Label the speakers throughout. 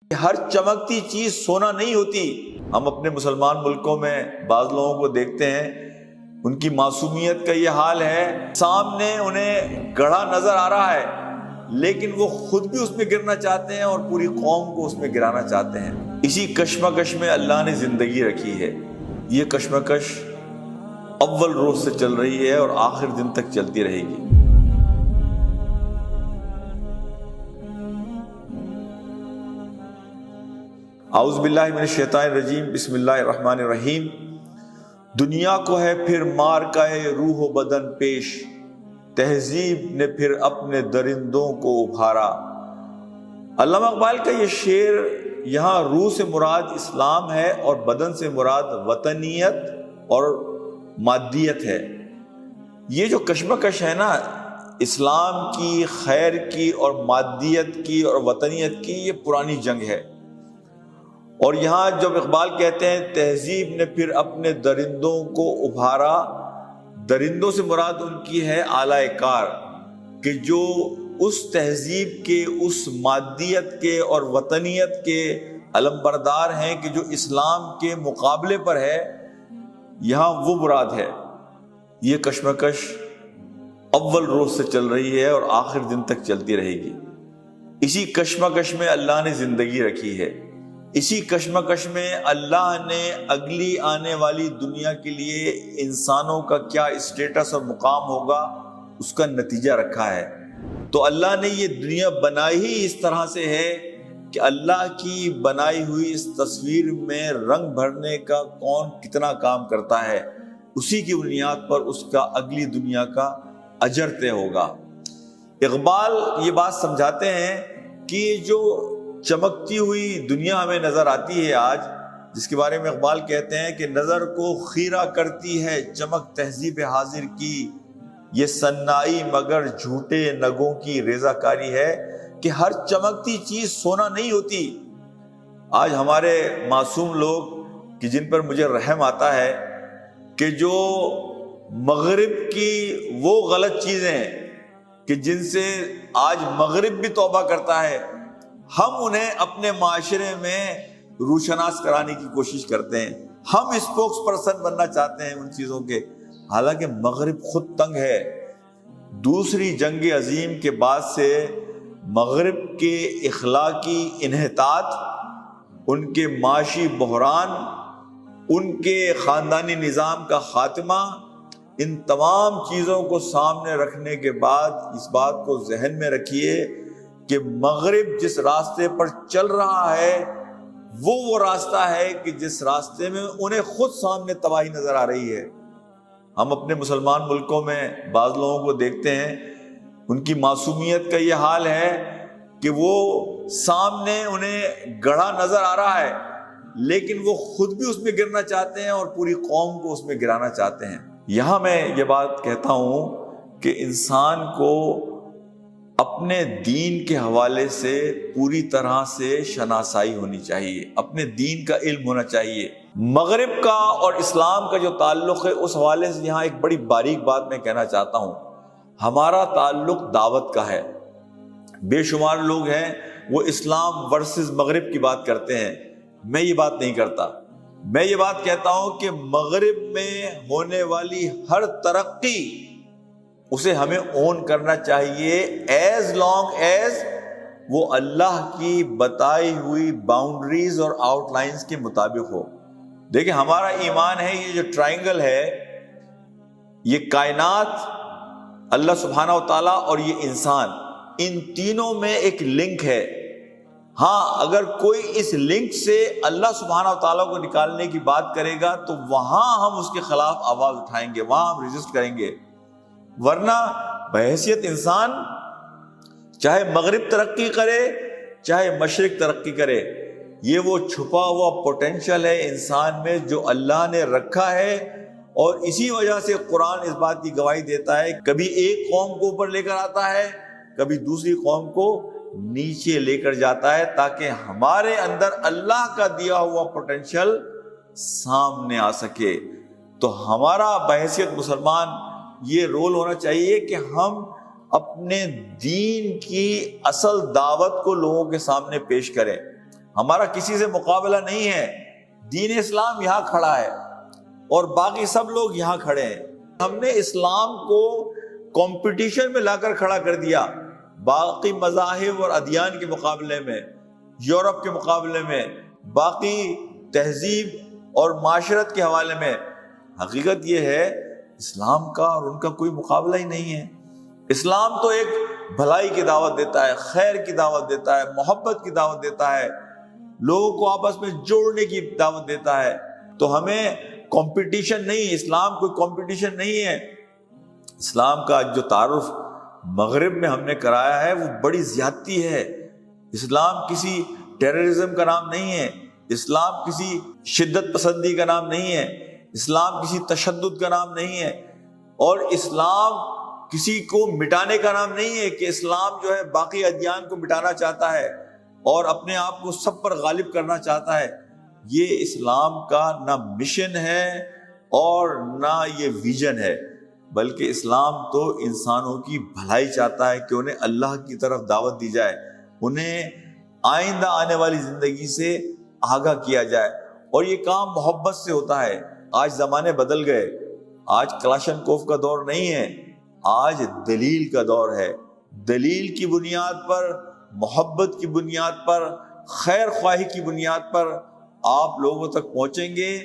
Speaker 1: ہر چمکتی چیز سونا نہیں ہوتی۔ ہم اپنے مسلمان ملکوں میں بعض لوگوں کو دیکھتے ہیں، ان کی معصومیت کا یہ حال ہے، سامنے انہیں گڑھا نظر آ رہا ہے لیکن وہ خود بھی اس میں گرنا چاہتے ہیں اور پوری قوم کو اس میں گرانا چاہتے ہیں۔ اسی کشمکش میں اللہ نے زندگی رکھی ہے۔ یہ کشمکش اول روز سے چل رہی ہے اور آخر دن تک چلتی رہے گی۔ اعوذ باللہ من الشیطان الرجیم، بسم اللہ الرحمن الرحیم۔ دنیا کو ہے پھر مارکہ روح و بدن پیش، تہذیب نے پھر اپنے درندوں کو ابھارا۔ علامہ اقبال کا یہ شعر، یہاں روح سے مراد اسلام ہے اور بدن سے مراد وطنیت اور مادیت ہے۔ یہ جو کشمکش ہے نا، اسلام کی، خیر کی اور مادیت کی اور وطنیت کی، یہ پرانی جنگ ہے۔ اور یہاں جب اقبال کہتے ہیں تہذیب نے پھر اپنے درندوں کو ابھارا، درندوں سے مراد ان کی ہے اعلی کار، کہ جو اس تہذیب کے، اس مادیت کے اور وطنیت کے علمبردار ہیں کہ جو اسلام کے مقابلے پر ہے، یہاں وہ مراد ہے۔ یہ کشمکش اول روز سے چل رہی ہے اور آخر دن تک چلتی رہے گی۔ اسی کشمکش میں اللہ نے زندگی رکھی ہے۔ اسی کشمکش میں اللہ نے اگلی آنے والی دنیا کے لیے انسانوں کا کیا اسٹیٹس اور مقام ہوگا، اس کا نتیجہ رکھا ہے۔ تو اللہ نے یہ دنیا بنائی ہی اس طرح سے ہے کہ اللہ کی بنائی ہوئی اس تصویر میں رنگ بھرنے کا کون کتنا کام کرتا ہے، اسی کی بنیاد پر اس کا اگلی دنیا کا اجر طے ہوگا۔ اقبال یہ بات سمجھاتے ہیں کہ جو چمکتی ہوئی دنیا ہمیں نظر آتی ہے آج، جس کے بارے میں اقبال کہتے ہیں کہ نظر کو خیرہ کرتی ہے چمک تہذیب حاضر کی، یہ سنائی مگر جھوٹے نگوں کی ریزہ کاری ہے، کہ ہر چمکتی چیز سونا نہیں ہوتی۔ آج ہمارے معصوم لوگ کہ جن پر مجھے رحم آتا ہے، کہ جو مغرب کی وہ غلط چیزیں کہ جن سے آج مغرب بھی توبہ کرتا ہے، ہم انہیں اپنے معاشرے میں روشناس کرانے کی کوشش کرتے ہیں، ہم اسپوکس پرسن بننا چاہتے ہیں ان چیزوں کے، حالانکہ مغرب خود تنگ ہے۔ دوسری جنگ عظیم کے بعد سے مغرب کے اخلاقی انحطاط، ان کے معاشی بحران، ان کے خاندانی نظام کا خاتمہ، ان تمام چیزوں کو سامنے رکھنے کے بعد اس بات کو ذہن میں رکھیے کہ مغرب جس راستے پر چل رہا ہے وہ راستہ ہے کہ جس راستے میں انہیں خود سامنے تباہی نظر آ رہی ہے۔ ہم اپنے مسلمان ملکوں میں بعض لوگوں کو دیکھتے ہیں، ان کی معصومیت کا یہ حال ہے کہ وہ سامنے انہیں گڑھا نظر آ رہا ہے لیکن وہ خود بھی اس میں گرنا چاہتے ہیں اور پوری قوم کو اس میں گرانا چاہتے ہیں۔ یہاں میں یہ بات کہتا ہوں کہ انسان کو اپنے دین کے حوالے سے پوری طرح سے شناسائی ہونی چاہیے، اپنے دین کا علم ہونا چاہیے۔ مغرب کا اور اسلام کا جو تعلق ہے، اس حوالے سے یہاں ایک بڑی باریک بات میں کہنا چاہتا ہوں۔ ہمارا تعلق دعوت کا ہے۔ بے شمار لوگ ہیں وہ اسلام ورسز مغرب کی بات کرتے ہیں، میں یہ بات نہیں کرتا۔ میں یہ بات کہتا ہوں کہ مغرب میں ہونے والی ہر ترقی اسے ہمیں اون کرنا چاہیے، ایز لانگ ایز وہ اللہ کی بتائی ہوئی باؤنڈریز اور آؤٹ لائنز کے مطابق ہو۔ دیکھیں ہمارا ایمان ہے، یہ جو ٹرائنگل ہے، یہ کائنات، اللہ سبحانہ و تعالیٰ اور یہ انسان، ان تینوں میں ایک لنک ہے۔ ہاں، اگر کوئی اس لنک سے اللہ سبحانہ و تعالیٰ کو نکالنے کی بات کرے گا تو وہاں ہم اس کے خلاف آواز اٹھائیں گے، وہاں ہم ریزسٹ کریں گے۔ ورنہ بحیثیت انسان، چاہے مغرب ترقی کرے چاہے مشرق ترقی کرے، یہ وہ چھپا ہوا پوٹینشل ہے انسان میں جو اللہ نے رکھا ہے، اور اسی وجہ سے قرآن اس بات کی گواہی دیتا ہے، کبھی ایک قوم کو اوپر لے کر آتا ہے، کبھی دوسری قوم کو نیچے لے کر جاتا ہے، تاکہ ہمارے اندر اللہ کا دیا ہوا پوٹینشل سامنے آ سکے۔ تو ہمارا بحیثیت مسلمان یہ رول ہونا چاہیے کہ ہم اپنے دین کی اصل دعوت کو لوگوں کے سامنے پیش کریں۔ ہمارا کسی سے مقابلہ نہیں ہے، دین اسلام یہاں کھڑا ہے اور باقی سب لوگ یہاں کھڑے ہیں۔ ہم نے اسلام کو کمپٹیشن میں لا کر کھڑا کر دیا باقی مذاہب اور ادیان کے مقابلے میں، یورپ کے مقابلے میں، باقی تہذیب اور معاشرت کے حوالے میں۔ حقیقت یہ ہے اسلام کا اور ان کا کوئی مقابلہ ہی نہیں ہے۔ اسلام تو ایک بھلائی کی دعوت دیتا ہے، خیر کی دعوت دیتا ہے، محبت کی دعوت دیتا ہے، لوگوں کو آپس میں جوڑنے کی دعوت دیتا ہے۔ تو ہمیں کمپٹیشن نہیں، اسلام کوئی کمپٹیشن نہیں ہے۔ اسلام کا جو تعارف مغرب میں ہم نے کرایا ہے وہ بڑی زیادتی ہے۔ اسلام کسی ٹیررزم کا نام نہیں ہے، اسلام کسی شدت پسندی کا نام نہیں ہے، اسلام کسی تشدد کا نام نہیں ہے، اور اسلام کسی کو مٹانے کا نام نہیں ہے کہ اسلام جو ہے باقی ادیان کو مٹانا چاہتا ہے اور اپنے آپ کو سب پر غالب کرنا چاہتا ہے۔ یہ اسلام کا نہ مشن ہے اور نہ یہ ویژن ہے، بلکہ اسلام تو انسانوں کی بھلائی چاہتا ہے کہ انہیں اللہ کی طرف دعوت دی جائے، انہیں آئندہ آنے والی زندگی سے آگاہ کیا جائے، اور یہ کام محبت سے ہوتا ہے۔ آج زمانے بدل گئے، آج کلاشن کوف کا دور نہیں ہے، آج دلیل کا دور ہے۔ دلیل کی بنیاد پر، محبت کی بنیاد پر، خیر خواہی کی بنیاد پر آپ لوگوں تک پہنچیں گے،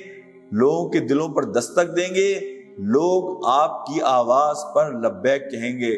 Speaker 1: لوگوں کے دلوں پر دستک دیں گے، لوگ آپ کی آواز پر لبیک کہیں گے۔